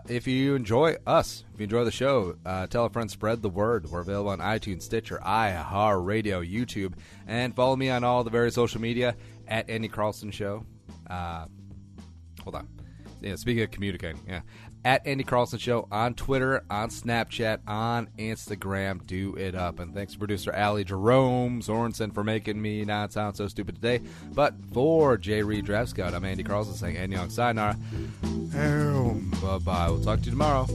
If you enjoy us, if you enjoy the show, tell a friend, spread the word. We're available on iTunes, Stitcher, iHeartRadio, YouTube, and follow me on all the various social media at Andy Carlson Show. Hold on. Yeah, speaking of communicating, at Andy Carlson Show on Twitter, on Snapchat, on Instagram. Do it up. And thanks to producer Allie Jerome Sorensen for making me not sound so stupid today. But for JReidDraftScout, I'm Andy Carlson saying Annyeong Sayonara. Bye-bye. We'll talk to you tomorrow.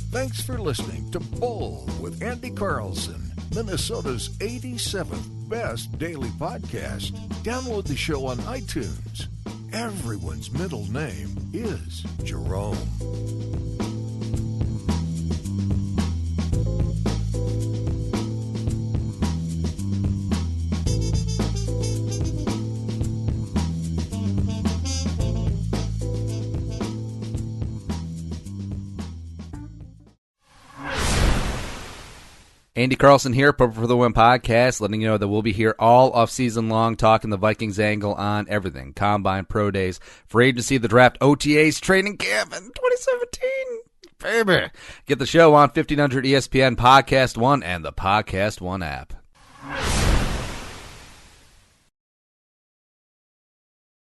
Thanks for listening to Bull with Andy Carlson, Minnesota's 87th best daily podcast. Download the show on iTunes. Everyone's middle name is Jerome. Andy Carlson here, Purple for the Win podcast, letting you know that we'll be here all off-season long talking the Vikings angle on everything. Combine, pro days, free agency, the draft, OTAs, training camp in 2017. Baby. Get the show on 1500 ESPN, Podcast One, and the Podcast One app.